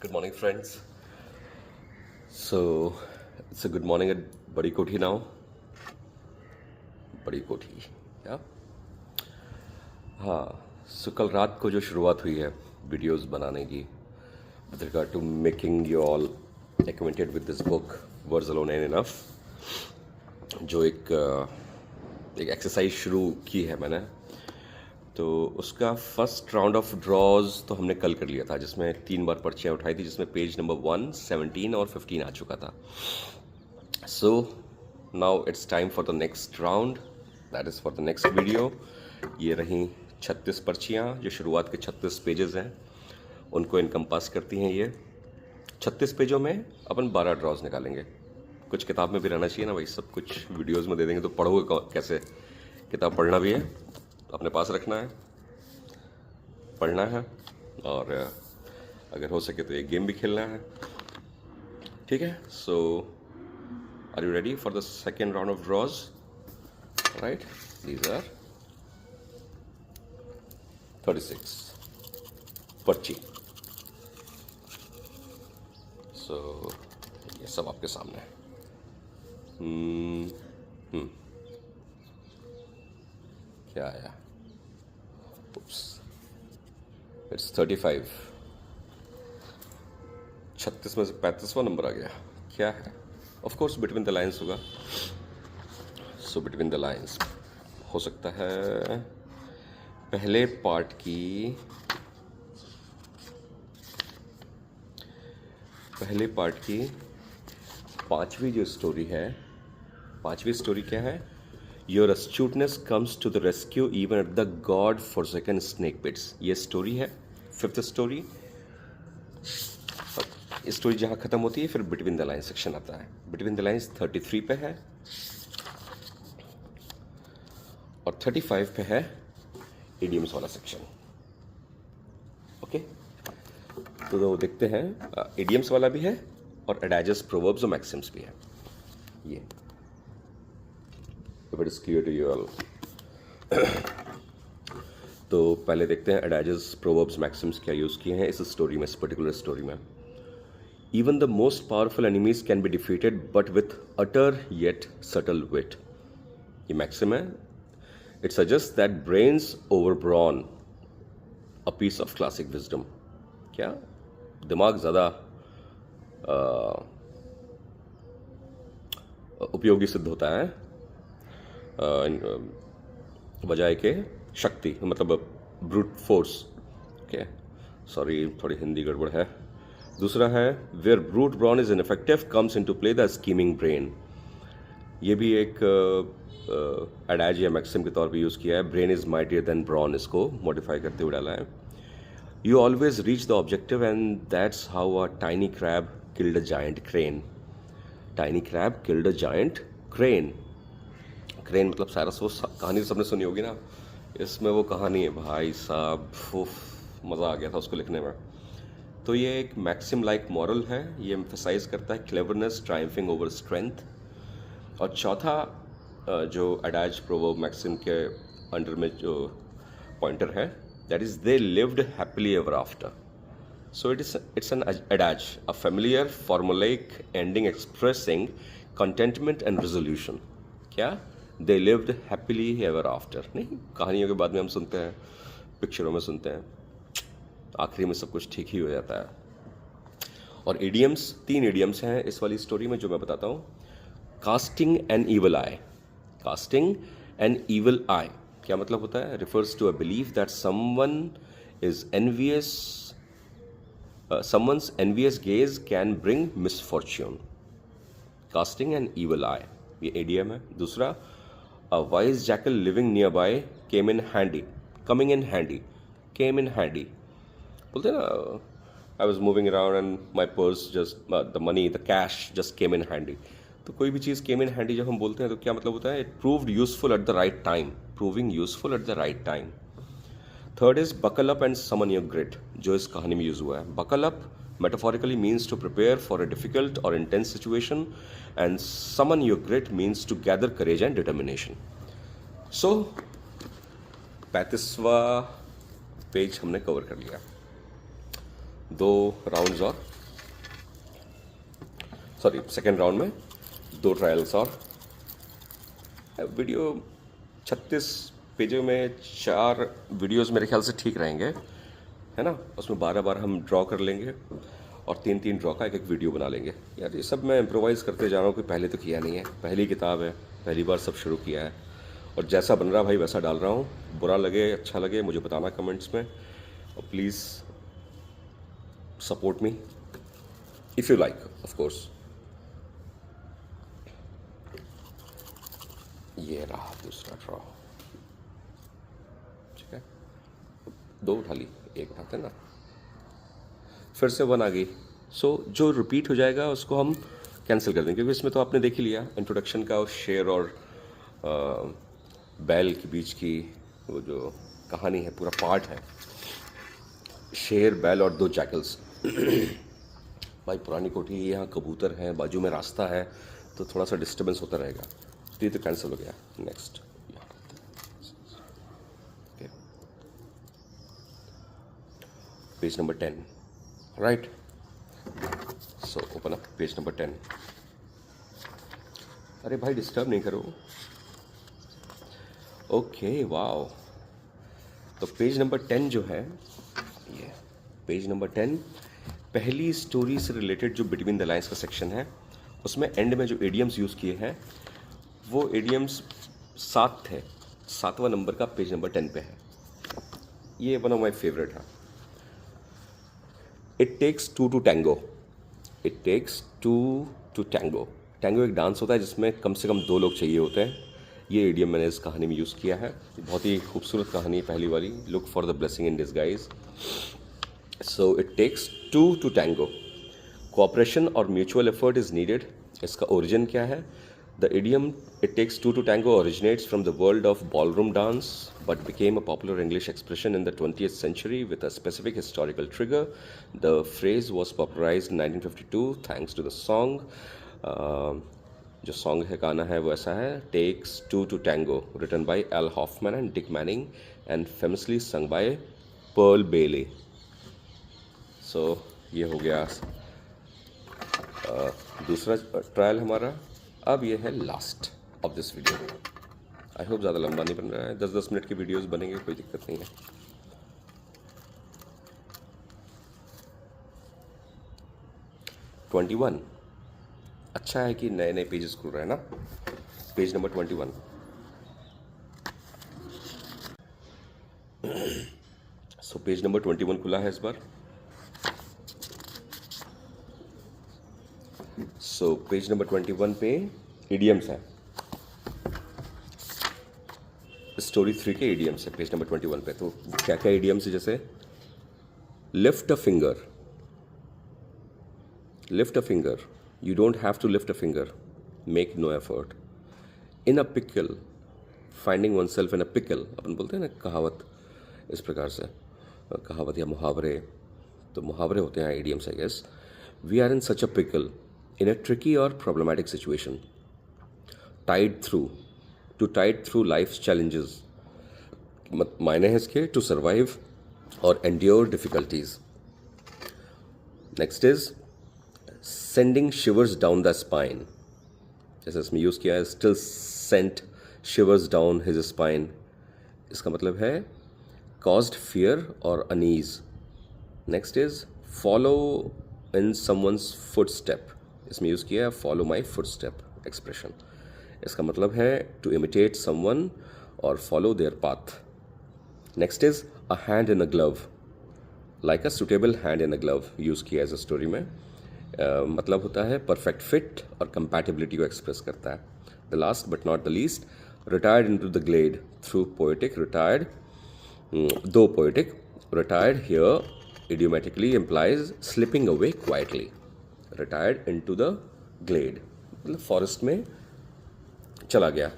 Good morning, friends. So, it's a good morning at Badi Koti now. बड़ी कोठी या हाँ सो कल रात को जो शुरुआत हुई है वीडियोस बनाने की with regard to making you all acquainted with this book words alone and enough जो एक एक्सरसाइज शुरू की है मैंने, तो उसका फर्स्ट राउंड ऑफ ड्रॉज तो हमने कल कर लिया था, जिसमें 3 बार पर्चियाँ उठाई थी, जिसमें पेज नंबर 1, 17 और 15 आ चुका था. So now it's time for the next round, that is for the next video. ये रही 36 पर्चियाँ जो शुरुआत के 36 पेजेस हैं, उनको इनकम्पास करती हैं. ये 36 पेजों में अपन 12 ड्रॉज निकालेंगे. कुछ किताब में भी रहना चाहिए ना भाई, सब कुछ वीडियोस में दे देंगे तो पढ़ोगे कैसे. किताब पढ़ना भी है, अपने पास रखना है, पढ़ना है, और अगर हो सके तो एक गेम भी खेलना है. ठीक है. So are you ready for the second round of draws? Right, these are 36 पर्ची. सो ये सब आपके सामने है. क्या आया? इट्स 35. 36 में से 35वां नंबर आ गया. क्या है? Of course between the lines होगा. सो बिटवीन द लाइन्स हो सकता है पहले पार्ट की 5वीं जो स्टोरी है, 5वीं स्टोरी क्या है? Your astuteness comes to the rescue even at the God-forsaken snake pits. ये स्टोरी है, 5th स्टोरी. स्टोरी जहाँ ख़त्म होती है फिर बिटवीन द लाइन्स सेक्शन आता है. बिटवीन द लाइन्स 33 पे है और 35 पे है इडियम्स वाला सेक्शन. ओके, तो देखते हैं. इडियम्स वाला भी है और एडाजेस, प्रोवर्ब्स और मैक्सिम्स भी है. ये if it is clear to you all. तो पहले देखते हैं एडाजेस, प्रोवर्ब्स, मैक्सिम्स क्या यूज़ किए हैं इस स्टोरी में, इस पर्टिकुलर स्टोरी में. Even the most powerful enemies can be defeated but with utter yet subtle wit. ये मैक्सिम है. It suggest that brains over brawn a piece of classic wisdom. क्या दिमाग ज़्यादा उपयोगी सिद्ध होता है बजाय के शक्ति, मतलब ब्रूट फोर्स. ओके, सॉरी थोड़ी हिंदी गड़बड़ है. दूसरा है where brute brawn is ineffective comes into play the scheming brain. ये भी एक एडाज या मैक्सिम के तौर पे यूज़ किया है. Brain is mightier than brawn, इसको मॉडिफाई करते हुए डाला है. You always reach the objective and that's how a tiny crab killed a giant crane. Tiny crab killed a giant crane. Crane मतलब साइरस. वो कहानी तो सबने सुनी होगी ना. इसमें वो कहानी है भाई साहब, मज़ा आ गया था उसको लिखने में. तो ये एक मैक्सिम लाइक मॉरल है. ये एम्फेसाइज करता है क्लेवरनेस ट्रायम्फिंग ओवर स्ट्रेंथ. और चौथा जो एडाज, प्रोवर्ब, मैक्सिम के अंडर में जो पॉइंटर है, that is they lived happily ever after. So it's an adage, a familiar formulaic ending expressing contentment and resolution. क्या? They lived happily ever after. नहीं, कहानियों के बाद में हम सुनते हैं, पिक्चरों में सुनते हैं, आखिरी में सब कुछ ठीक ही हो जाता है. और इडियम्स, 3 इडियम्स हैं इस वाली स्टोरी में जो मैं बताता हूँ. Casting an evil eye. Casting an evil eye क्या मतलब होता है? Refers to a belief that someone's envious gaze can bring misfortune. Casting an evil eye, ये idiom है. दूसरा, a wise jackal living nearby came in handy. Came in handy. बोलते हैं ना, I was moving around and my purse just, the money, the cash just came in handy. तो कोई भी चीज़ came in handy जब हम बोलते हैं तो क्या मतलब होता है? It proved useful at the right time. Proving useful at the right time. Third is buckle up and summon your grit, जो इस कहानी में यूज हुआ है. Buckle up metaphorically means to prepare for a difficult or intense situation, and summon your grit means to gather courage and determination. So 35वां page हमने cover कर लिया. 2 राउंड्स और सॉरी सेकेंड राउंड में 2 ट्रायल्स और video 36 पेजों में 4 videos मेरे ख्याल से ठीक रहेंगे, है ना। उसमें 12 बार हम ड्रॉ कर लेंगे और 3-3 ड्रॉ का एक वीडियो बना लेंगे। यार ये सब मैं इम्प्रोवाइज करते जा रहा हूँ कि पहले तो किया नहीं है, पहली किताब है, पहली बार सब शुरू किया है और जैसा बन रहा भाई वैसा डाल रहा हूँ। बुरा लगे अच्छा लगे मुझे बताना कमेंट्स में और please support me if you like of course. ये रहा दूसरा ड्रॉ, ठीक है। 2 उठा ली, 1 उठाते ना, फिर से 1 आ गई। सो जो रिपीट हो जाएगा उसको हम कैंसिल कर देंगे क्योंकि इसमें तो आपने देख ही लिया इंट्रोडक्शन का, शेर और बैल के बीच की वो जो कहानी है, पूरा पार्ट है, शेर बैल और 2 जैकल्स। भाई पुरानी कोठी, यहाँ कबूतर हैं, बाजू में रास्ता है तो थोड़ा सा डिस्टर्बेंस होता रहेगा, तो ये तो कैंसिल हो गया। Next page number 10, right. So open up page number 10। अरे भाई डिस्टर्ब नहीं करो। Okay wow. तो पेज नंबर 10 जो है, ये पेज नंबर 10 पहली स्टोरी से रिलेटेड जो बिटवीन द लाइन्स का सेक्शन है, उसमें एंड में जो एडियम्स यूज़ किए हैं वो एडियम्स 7 थे। 7वां नंबर का पेज नंबर 10 पे है। ये वन ऑफ माई फेवरेट है। It takes 2 to tango. It takes 2 to tango. Tango एक डांस होता है जिसमें कम से कम 2 लोग चाहिए होते हैं। ये एडियम मैंने इस कहानी में यूज़ किया है। बहुत ही खूबसूरत कहानी है पहली वाली, look for the blessing in disguise. So it takes 2 to tango. Cooperation और म्यूचुअल एफर्ट इज़ नीडेड। इसका ओरिजिन क्या है? The idiom "it takes 2 to tango" originates from the world of ballroom dance but became a popular English expression in the 20th century with a specific historical trigger. The phrase was popularized in 1952 thanks to the song. जो song है, गाना है, वो ऐसा है, "Takes 2 to Tango" written by Al Hoffman and Dick Manning and famously sung by Pearl Bailey. So ये हो गया दूसरा ट्रायल हमारा। अब ये है last of this video. I hope ज़्यादा लंबा नहीं बन रहा है, 10-10 मिनट की वीडियोस बनेंगे, कोई दिक्कत नहीं है। ट्वेंटी 21 अच्छा है कि नए नए पेजेस खुल रहे हैं ना। Page number 21। So page number 21 खुला है इस बार। सो पेज नंबर 21 पे इडियम्स है, स्टोरी 3 के इडियम्स है पेज नंबर 21 पे। तो क्या क्या इडियम्स है? जैसे lift a finger, lift a finger, you don't have to lift a finger, make no effort, in a pickle, finding oneself in a pickle. अपन बोलते हैं ना कहावत, इस प्रकार से कहावत या मुहावरे, तो मुहावरे होते हैं idioms I guess. We are in such a pickle in a tricky or problematic situation, tide through, to tide through life's challenges, मायने है इसके to survive or endure difficulties. Next is sending shivers down the spine, जैसे इसमें use किया है still sent shivers down his spine, इसका मतलब है caused fear or unease. Next is follow in someone's footstep, इसमें यूज़ किया है फॉलो माई फुटस्टेप एक्सप्रेशन, इसका मतलब है टू इमिटेट समवन और follow their path. Next is a hand in a glove, like a suitable hand in a glove use किया as a story में। मतलब होता है परफेक्ट फिट और कंपैटिबिलिटी को एक्सप्रेस करता है। The last but not the least, retired into the glade through poetic, retired though poetic, retired here idiomatically implies slipping away quietly. Retired into the glade मतलब forest में चला गया,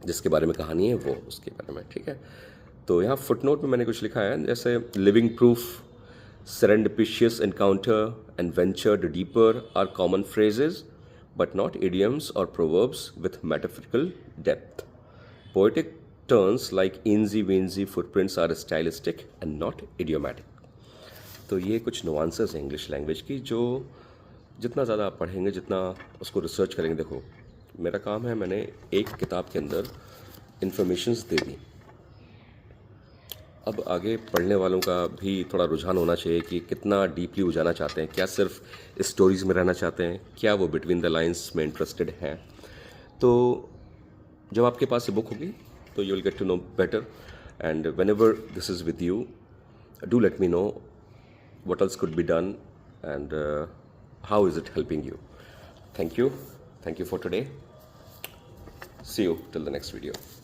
जिसके बारे में कहानी है वो उसके बारे में, ठीक है। तो यहाँ फुटनोट में मैंने कुछ लिखा है जैसे living proof, serendipitous encounter and ventured deeper are common phrases but not idioms or proverbs with metaphorical depth. Poetic turns like eensy-weensy footprints are stylistic and not idiomatic. तो ये कुछ नुआंसेस हैं इंग्लिश लैंग्वेज की जो जितना ज़्यादा आप पढ़ेंगे, जितना उसको रिसर्च करेंगे, देखो मेरा काम है, मैंने एक किताब के अंदर इन्फॉर्मेशंस दे दी। अब आगे पढ़ने वालों का भी थोड़ा रुझान होना चाहिए कि कितना डीपली वो जाना चाहते हैं, क्या सिर्फ स्टोरीज में रहना चाहते हैं, क्या वो बिटवीन द लाइंस में इंटरेस्टेड हैं। तो जब आपके पास ये बुक होगी तो you will get to know better, and whenever this is with you, do let me know what else could be done, and how is it helping you. Thank you for today. See you till the next video.